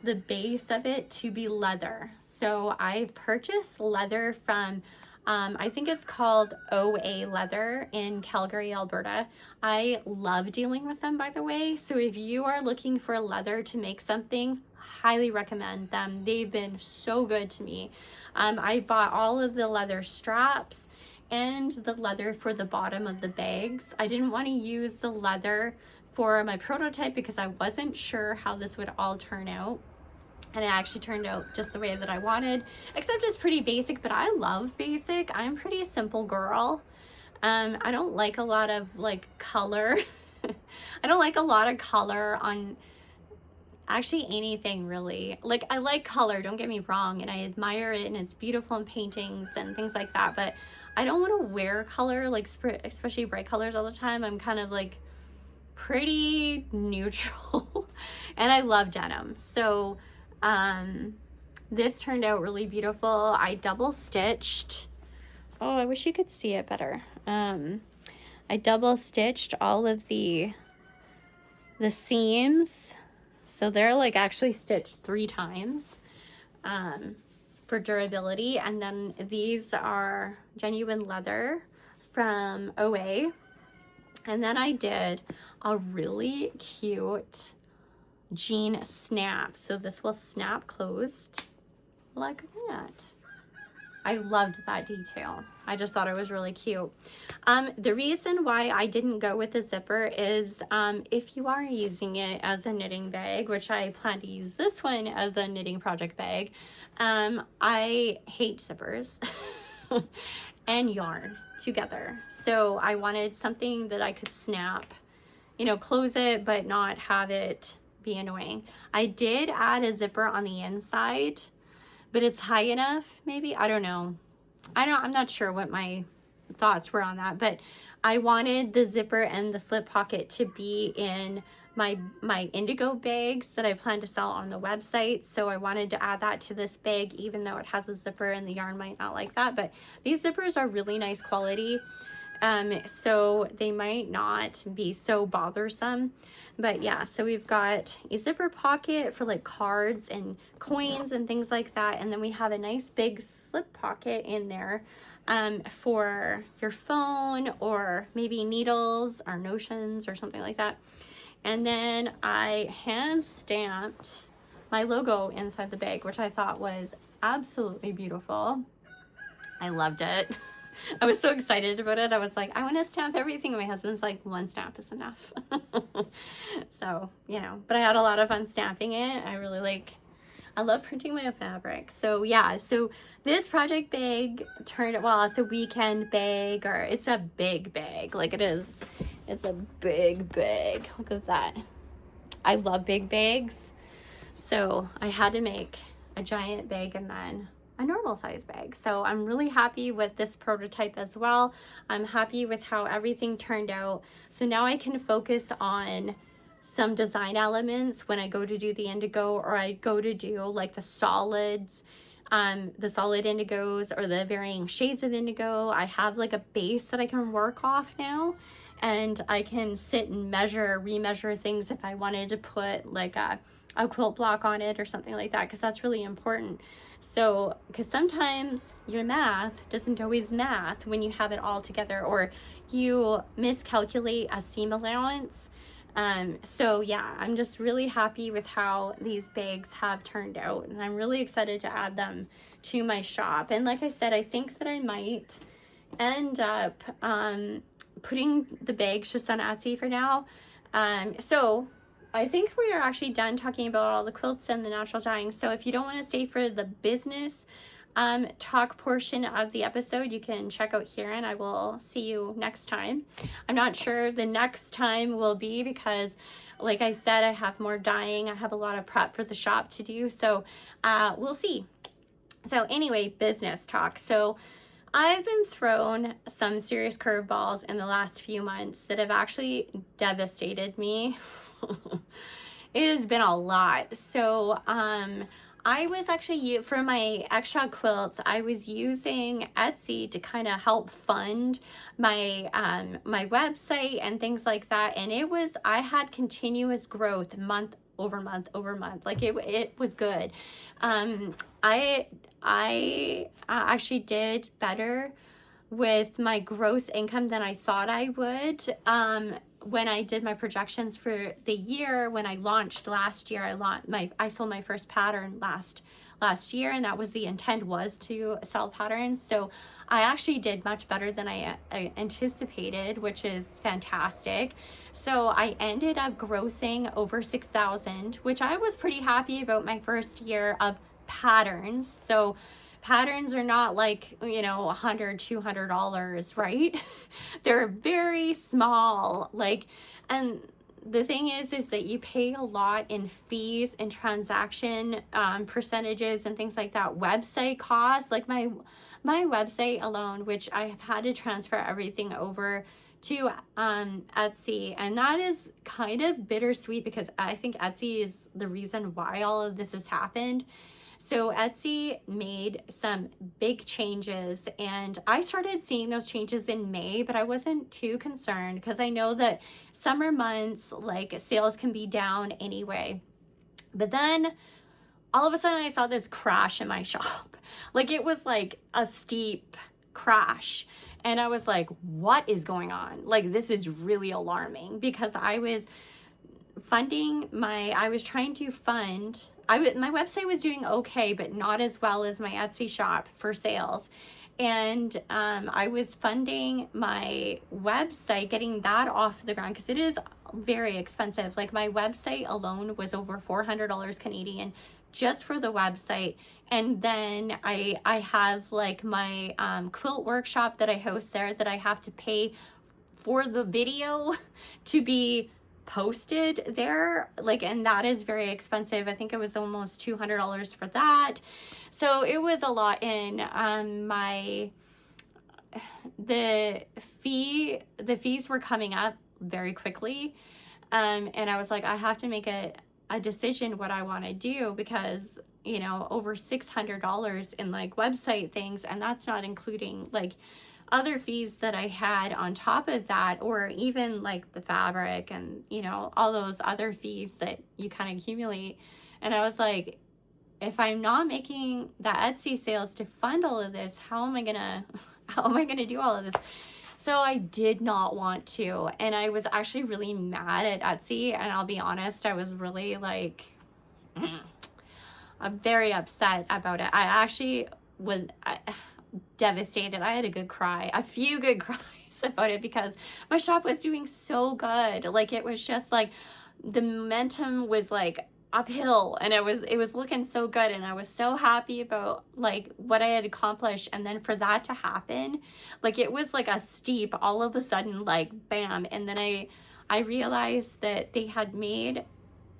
the base of it, to be leather. So I purchased leather from I think it's called OA Leather in Calgary, Alberta. I love dealing with them, by the way. So if you are looking for leather to make something, highly recommend them. They've been so good to me. I bought all of the leather straps and the leather for the bottom of the bags. I didn't want to use the leather for my prototype because I wasn't sure how this would all turn out. And it actually turned out just the way that I wanted, except it's pretty basic, but I love basic. I'm a pretty simple girl. I don't like a lot of like color. I don't like a lot of color on actually anything really. Like, I like color, don't get me wrong, and I admire it and it's beautiful in paintings and things like that, but I don't want to wear color, like especially bright colors all the time. I'm kind of like pretty neutral and I love denim. So this turned out really beautiful. I double stitched. Oh, I wish you could see it better. I double stitched all of the seams. So they're like actually stitched 3 times for durability. And then these are genuine leather from OA. And then I did a really cute jean snap. So this will snap closed like that. I loved that detail. I just thought it was really cute. The reason why I didn't go with the zipper is if you are using it as a knitting bag, which I plan to use this one as a knitting project bag, I hate zippers and yarn together. So I wanted something that I could snap, you know, close it, but not have it be annoying. I did add a zipper on the inside, but it's high enough, maybe. I don't know. I'm not sure what my thoughts were on that, but I wanted the zipper and the slip pocket to be in my Indigo bags that I plan to sell on the website. So I wanted to add that to this bag, even though it has a zipper and the yarn might not like that. But these zippers are really nice quality. So they might not be so bothersome. But yeah, so we've got a zipper pocket for like cards and coins and things like that. And then we have a nice big slip pocket in there for your phone or maybe needles or notions or something like that. And then I hand stamped my logo inside the bag, which I thought was absolutely beautiful. I loved it. I was so excited about it. I was like, I want to stamp everything. And my husband's like, 1 stamp is enough. So, you know, but I had a lot of fun stamping it. I love printing my own fabric. So yeah, so this project bag well, it's a weekend bag, or it's a big bag. Like it's a big bag. Look at that. I love big bags. So I had to make a giant bag and then a normal size bag. So I'm really happy with this prototype as well. I'm happy with how everything turned out. So now I can focus on some design elements when I go to do the indigo, or I go to do like the solids, the solid indigos or the varying shades of indigo. I have like a base that I can work off now, and I can sit and remeasure things if I wanted to put like a quilt block on it or something like that, because that's really important. So, because sometimes your math doesn't always math when you have it all together, or you miscalculate a seam allowance. So yeah, I'm just really happy with how these bags have turned out, and I'm really excited to add them to my shop. And like I said, I think that I might end up putting the bags just on Etsy for now. So I think we are actually done talking about all the quilts and the natural dyeing. So if you don't want to stay for the business talk portion of the episode, you can check out here, and I will see you next time. I'm not sure the next time will be, because like I said, I have more dyeing. I have a lot of prep for the shop to do. So we'll see. So anyway, business talk. So I've been thrown some serious curveballs in the last few months that have actually devastated me. It has been a lot. So I was actually, for my Exshaw quilts, I was using Etsy to kind of help fund my my website and things like that. And I had continuous growth month over month over month. Like it was good. I actually did better with my gross income than I thought I would when I did my projections for the year, when I launched last year, I sold my first pattern last year, and that was the intent, was to sell patterns. So I actually did much better than I anticipated, which is fantastic. So I ended up grossing over 6,000, which I was pretty happy about my first year of patterns. So patterns are not like, you know, $100, $200, right? They're very small, like, and the thing is that you pay a lot in fees and transaction percentages and things like that. Website costs, like my website alone, which I have had to transfer everything over to Etsy, and that is kind of bittersweet because I think Etsy is the reason why all of this has happened. So Etsy made some big changes, and I started seeing those changes in May, but I wasn't too concerned because I know that summer months, like, sales can be down anyway. But then all of a sudden I saw this crash in my shop. Like, it was like a steep crash. And I was like, what is going on? Like, this is really alarming, because I was trying to fund, my website was doing okay, but not as well as my Etsy shop for sales. And I was funding my website, getting that off the ground, because it is very expensive. Like, my website alone was over $400 Canadian just for the website. And then I have like my quilt workshop that I host there that I have to pay for the video to be posted there, like, and that is very expensive. I think it was almost $200 for that. So it was a lot. In the fees were coming up very quickly, and I was like, I have to make a decision what I want to do, because, you know, over $600 in like website things, and that's not including like other fees that I had on top of that, or even like the fabric and, you know, all those other fees that you kind of accumulate. And I was like, if I'm not making the Etsy sales to fund all of this, how am I gonna do all of this? So I did not want to, and I was actually really mad at Etsy, and I'll be honest, I was really like, I'm very upset about it. I actually was devastated. I had a few good cries about it, because my shop was doing so good. Like, it was just like the momentum was like uphill, and it was looking so good, and I was so happy about like what I had accomplished. And then for that to happen, like, it was like a steep, all of a sudden, like, bam. And then I realized that they had made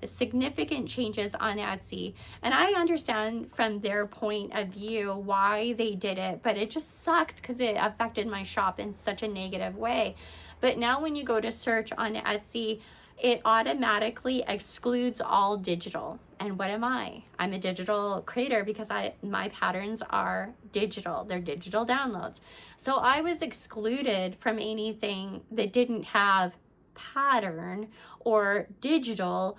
significant changes on Etsy, and I understand from their point of view why they did it, but it just sucks because it affected my shop in such a negative way. But now when you go to search on Etsy, it automatically excludes all digital. And what am I? I'm a digital creator, because my patterns are digital. They're digital downloads. So I was excluded from anything that didn't have pattern or digital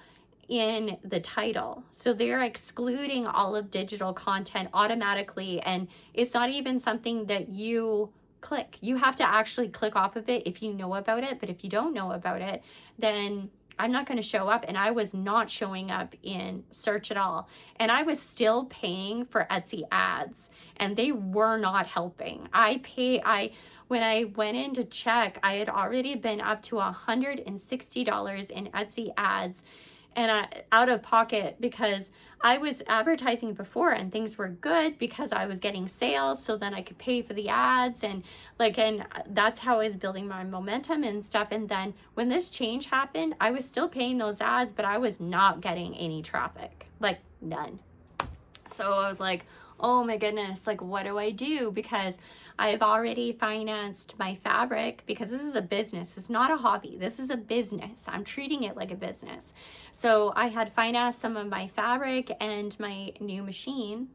in the title. So they're excluding all of digital content automatically, and it's not even something that you click. You have to actually click off of it if you know about it, but if you don't know about it, then I'm not going to show up. And I was not showing up in search at all, and I was still paying for Etsy ads, and they were not helping. When I went in to check, I had already been up to $160 in Etsy ads, and out of pocket, because I was advertising before and things were good because I was getting sales, so then I could pay for the ads, and that's how I was building my momentum and stuff. And then when this change happened, I was still paying those ads, but I was not getting any traffic, like none. So I was like, oh my goodness, like, what do I do? Because I've already financed my fabric, because this is a business. It's not a hobby. This is a business. I'm treating it like a business. So I had financed some of my fabric and my new machine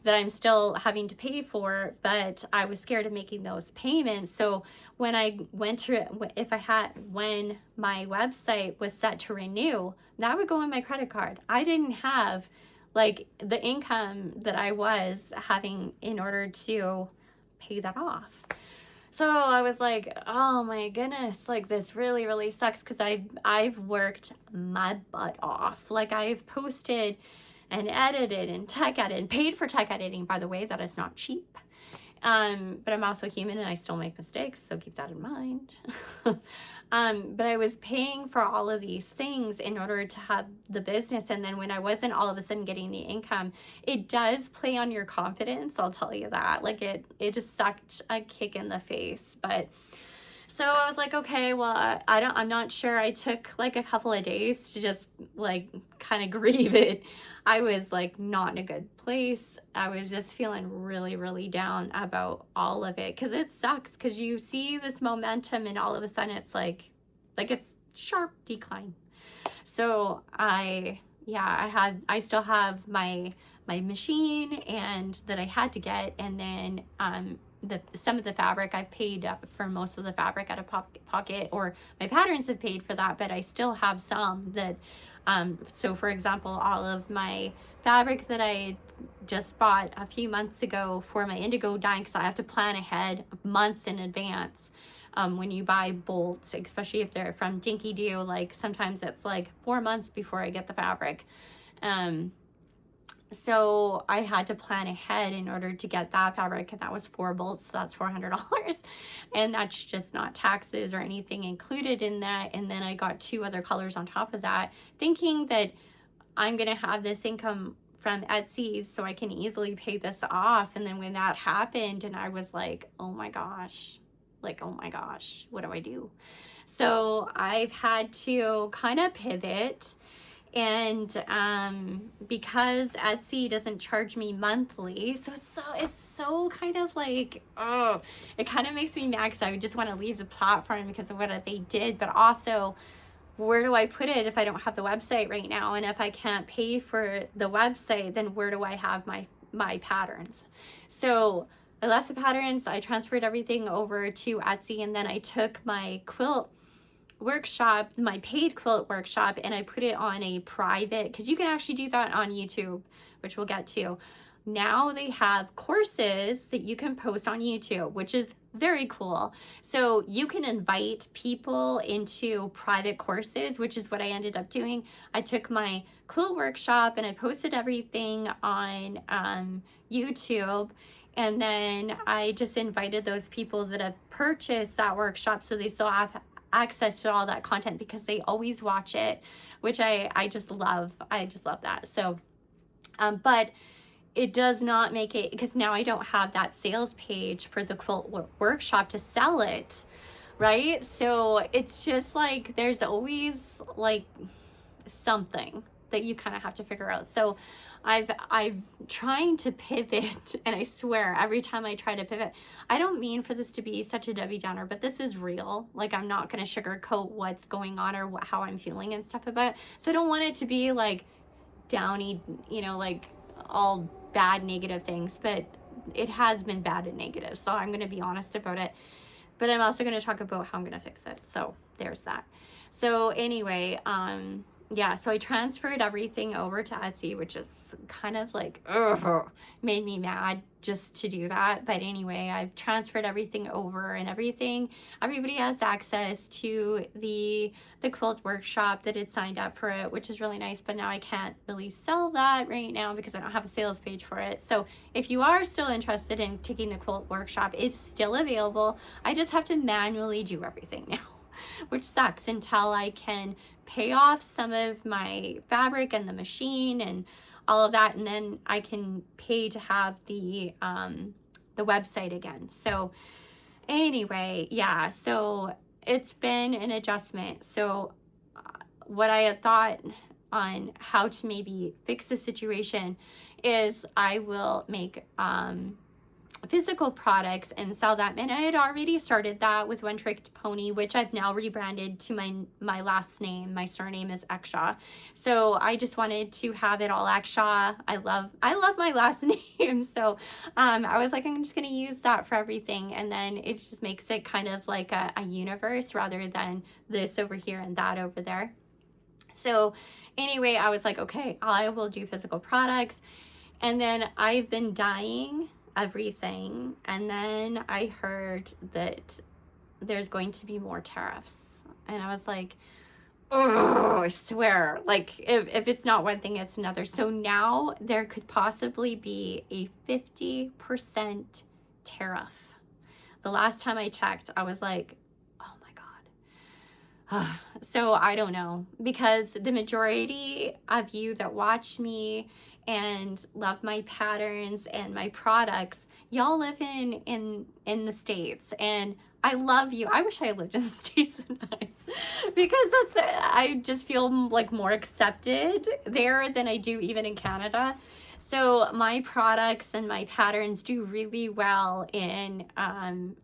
that I'm still having to pay for, but I was scared of making those payments. So when my website was set to renew, that would go on my credit card. I didn't have like the income that I was having in order to pay that off. So I was like, oh my goodness, like this really, really sucks, because I've worked my butt off. Like I've posted and edited and tech edited, paid for tech editing, by the way. That is not cheap. But I'm also human and I still make mistakes, so keep that in mind. But I was paying for all of these things in order to have the business, and then when I wasn't all of a sudden getting the income, it does play on your confidence, I'll tell you that. Like it just sucked a kick in the face. But so I was like, okay, well, I'm not sure. I took like a couple of days to just like kind of grieve it. I was like not in a good place. I was just feeling really, really down about all of it, because it sucks, because you see this momentum and all of a sudden it's like it's sharp decline. So I still have my machine and that I had to get, and then some of the fabric I paid up for most of the fabric out of pocket, or my patterns have paid for that, but I still have some that so for example, all of my fabric that I just bought a few months ago for my indigo dye, because I have to plan ahead months in advance. When you buy bolts, especially if they're from Dinky Doo, like sometimes it's like 4 months before I get the fabric. So I had to plan ahead in order to get that fabric, and that was 4 bolts, so that's $400. And that's just not taxes or anything included in that. And then I got 2 other colors on top of that, thinking that I'm gonna have this income from Etsy so I can easily pay this off. And then when that happened, and I was like, oh my gosh, what do I do? So I've had to kind of pivot. And because Etsy doesn't charge me monthly, so it's so kind of like, oh, it kind of makes me mad, because I just want to leave the platform because of what they did. But also, where do I put it if I don't have the website right now? And if I can't pay for the website, then where do I have my patterns? So I left the patterns, I transferred everything over to Etsy, and then I took my quilt workshop, my paid quilt workshop, and I put it on a private, because you can actually do that on YouTube, which we'll get to. Now they have courses that you can post on YouTube, which is very cool. So you can invite people into private courses, which is what I ended up doing. I took my quilt workshop and I posted everything on YouTube. And then I just invited those people that have purchased that workshop, so they still have access to all that content, because they always watch it, which I just love. I just love that. So but it does not make it, because now I don't have that sales page for the quilt workshop to sell it, right? So it's just like there's always like something that you kind of have to figure out. So I'm trying to pivot, and I swear every time I try to pivot, I don't mean for this to be such a Debbie Downer, but this is real. Like, I'm not going to sugarcoat what's going on or how I'm feeling and stuff about it. So I don't want it to be like downy, you know, like all bad negative things, but it has been bad and negative. So I'm going to be honest about it, but I'm also going to talk about how I'm going to fix it. So there's that. So anyway, yeah, so I transferred everything over to Etsy, which is kind of like, ugh, made me mad just to do that. But anyway, I've transferred everything over, and everybody has access to the quilt workshop that had signed up for it, which is really nice. But now I can't really sell that right now because I don't have a sales page for it. So if you are still interested in taking the quilt workshop, it's still available. I just have to manually do everything now, which sucks until I can pay off some of my fabric and the machine and all of that, and then I can pay to have the website again. So anyway, yeah, so it's been an adjustment. So what I had thought on how to maybe fix the situation is I will make physical products and sell them. And I had already started that with One Trick Pony, which I've now rebranded to my last name. My surname is Exshaw. So I just wanted to have it all Exshaw. I love my last name. So I was like, I'm just going to use that for everything. And then it just makes it kind of like a universe rather than this over here and that over there. So anyway, I was like, okay, I will do physical products. And then I've been dyeing everything. And then I heard that there's going to be more tariffs. And I was like, oh, I swear, like if it's not one thing, it's another. So now there could possibly be a 50% tariff. The last time I checked, I was like, oh my God. So I don't know, because the majority of you that watch me and love my patterns and my products, y'all live in the States, and I love you. I wish I lived in the States sometimes, because I just feel like more accepted there than I do even in Canada. So my products and my patterns do really well in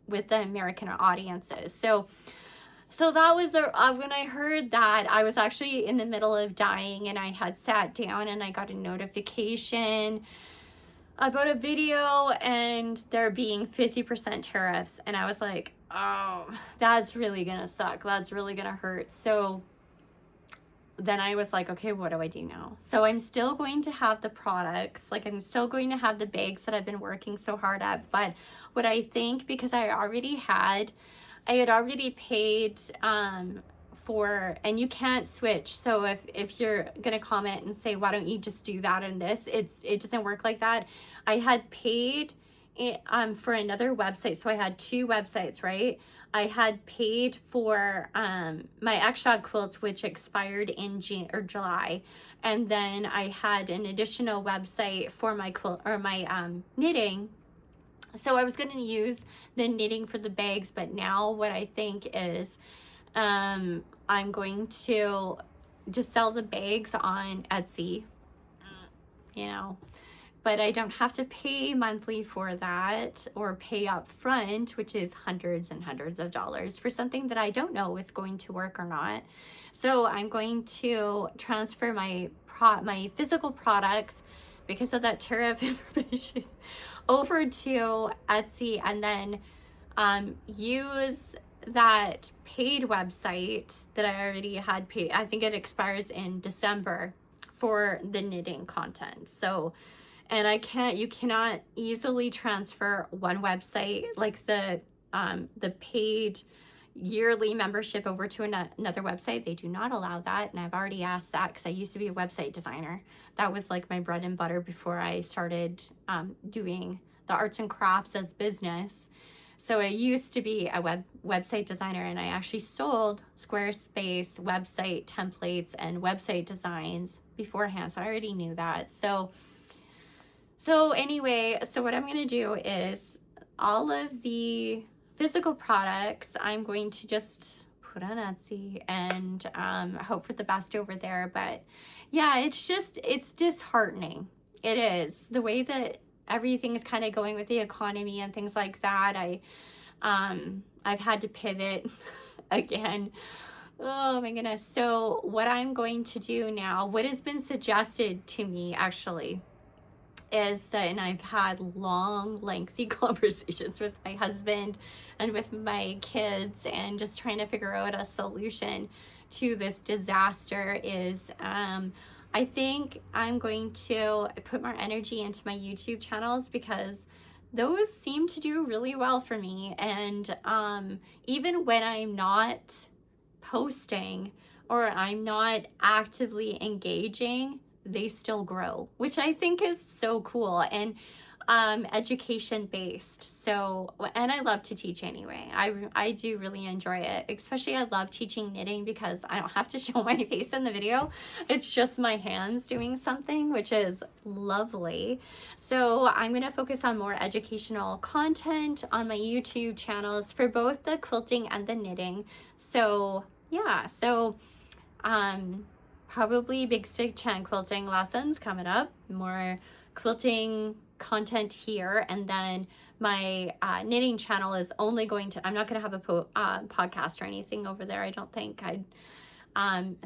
with the American audiences. So that was when I heard that, I was actually in the middle of dyeing, and I had sat down and I got a notification about a video and there being 50% tariffs. And I was like, oh, that's really gonna suck. That's really gonna hurt. So then I was like, okay, what do I do now? So I'm still going to have the products, like I'm still going to have the bags that I've been working so hard at. But what I think, because I had already paid for, and you can't switch. So if you're gonna comment and say, why don't you just do that and this, it doesn't work like that. I had paid for another website. So I had two websites, right? I had paid for my Exshaw quilts, which expired in June or July, and then I had an additional website for my quilt or my knitting. So I was going to use the knitting for the bags, but now what I think is I'm going to just sell the bags on Etsy, you know, but I don't have to pay monthly for that or pay up front, which is hundreds and hundreds of dollars for something that I don't know it's going to work or not. So I'm going to transfer my physical products, because of that tariff information, over to Etsy, and then use that paid website that I already had paid. I think it expires in December for the knitting content. So, and you cannot easily transfer one website, like the paid yearly membership, over to another website. They do not allow that, and I've already asked that, because I used to be a website designer. That was like my bread and butter before I started doing the arts and crafts as business. So I used to be a website designer, and I actually sold Squarespace website templates and website designs beforehand, so I already knew that. So anyway, so what I'm going to do is all of the physical products I'm going to just put on Etsy and hope for the best over there. But yeah, it's disheartening. It is, the way that everything is kind of going with the economy and things like that. I've had to pivot again. Oh my goodness. So what I'm going to do now, what has been suggested to me actually, is that, and I've had long, lengthy conversations with my husband and with my kids, and just trying to figure out a solution to this disaster, is I think I'm going to put more energy into my YouTube channels, because those seem to do really well for me. And even when I'm not posting or I'm not actively engaging, they still grow, which I think is so cool. And education based. So, and I love to teach anyway. I do really enjoy it. Especially I love teaching knitting, because I don't have to show my face in the video. It's just my hands doing something, which is lovely. So I'm going to focus on more educational content on my YouTube channels for both the quilting and the knitting. So yeah, so probably big stick chain quilting lessons coming up, more quilting content here, and then my knitting channel is only going to, I'm not going to have a podcast or anything over there, I don't think.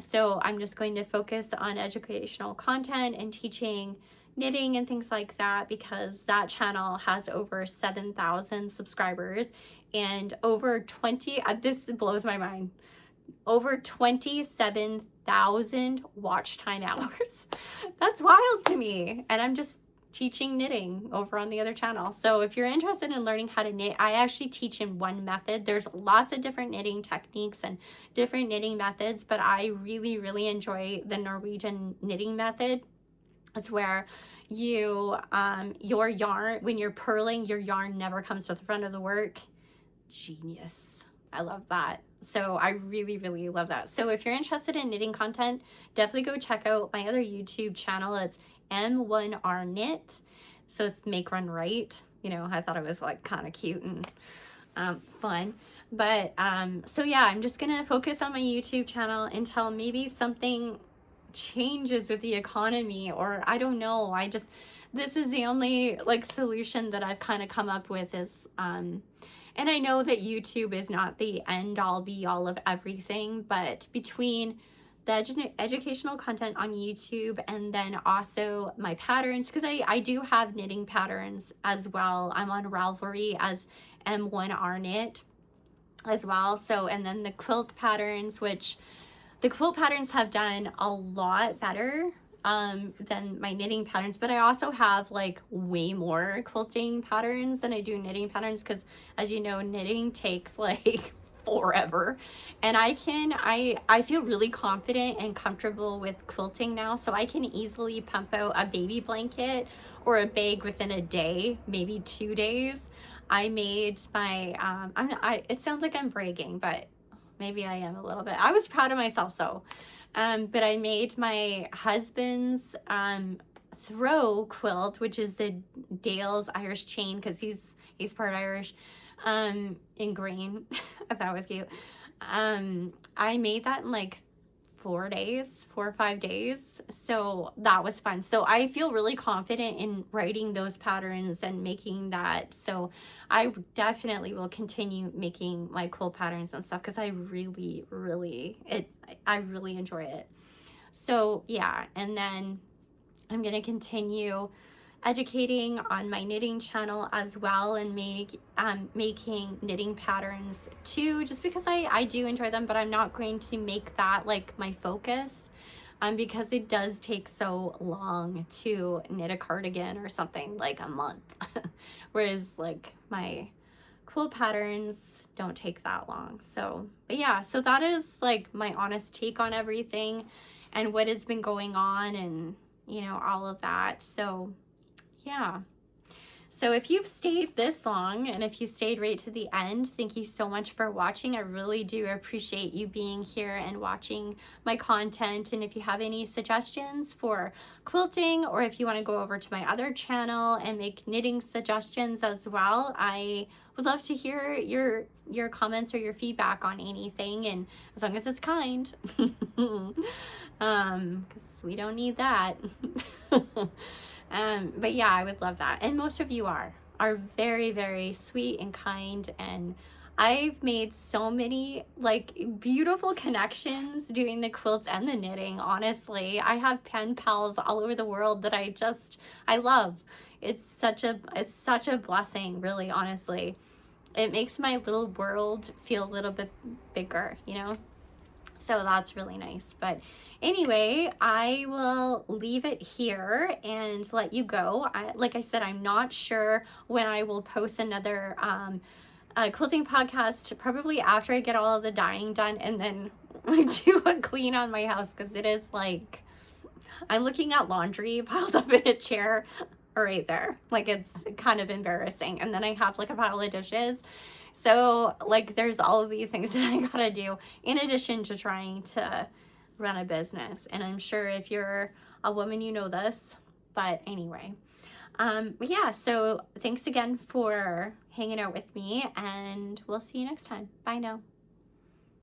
So I'm just going to focus on educational content and teaching knitting and things like that, because that channel has over 7,000 subscribers and over 20, this blows my mind, over 27,000 watch time hours. That's wild to me. And I'm just teaching knitting over on the other channel. So if you're interested in learning how to knit, I actually teach in one method. There's lots of different knitting techniques and different knitting methods, but I really, really enjoy the Norwegian knitting method. It's where you, your yarn, when you're purling, your yarn never comes to the front of the work. Genius. I love that. So I really, really love that. So if you're interested in knitting content, definitely go check out my other YouTube channel. It's M1R Knit. So it's Make Run Right. You know, I thought it was like kind of cute and fun. But so yeah, I'm just gonna focus on my YouTube channel until maybe something changes with the economy, or I don't know. This is the only like solution that I've kind of come up with is and I know that YouTube is not the end all be all of everything, but between the educational content on YouTube and then also my patterns, because I do have knitting patterns as well. I'm on Ravelry as M1R Knit as well. So, and then the quilt patterns, which the quilt patterns have done a lot better than my knitting patterns, but I also have like way more quilting patterns than I do knitting patterns, because as you know, knitting takes like forever, and I feel really confident and comfortable with quilting now, so I can easily pump out a baby blanket or a bag within a day, maybe 2 days. I made my it sounds like I'm bragging, but maybe I am a little bit. I was proud of myself, so but I made my husband's throw quilt, which is the Dale's Irish chain, because he's part Irish, in green. I thought it was cute. I made that in like 4 or 5 days, so that was fun. So I feel really confident in writing those patterns and making that, so I definitely will continue making my quilt patterns and stuff, because I really enjoy it. So yeah, and then I'm gonna continue educating on my knitting channel as well, and making knitting patterns too, just because I do enjoy them, but I'm not going to make that like my focus, because it does take so long to knit a cardigan, or something like a month. Whereas like my quilt patterns don't take that long. So, but yeah, so that is like my honest take on everything and what has been going on, and you know, all of that. So yeah. So if you've stayed this long, and if you stayed right to the end, thank you so much for watching. I really do appreciate you being here and watching my content. And if you have any suggestions for quilting, or if you want to go over to my other channel and make knitting suggestions as well, I would love to hear your comments or your feedback on anything, and as long as it's kind, because we don't need that. But yeah, I would love that. And most of you are very, very sweet and kind. And I've made so many like beautiful connections doing the quilts and the knitting. Honestly, I have pen pals all over the world that I love. It's such a blessing, really, honestly. It makes my little world feel a little bit bigger, you know? So that's really nice. But anyway, I will leave it here and let you go. Like I said, I'm not sure when I will post another quilting podcast, probably after I get all of the dyeing done, and then I do a clean on my house, because it is like, I'm looking at laundry piled up in a chair right there. Like, it's kind of embarrassing. And then I have like a pile of dishes. So like, there's all of these things that I gotta do in addition to trying to run a business. And I'm sure if you're a woman, you know this, but anyway, but yeah, so thanks again for hanging out with me, and we'll see you next time. Bye now.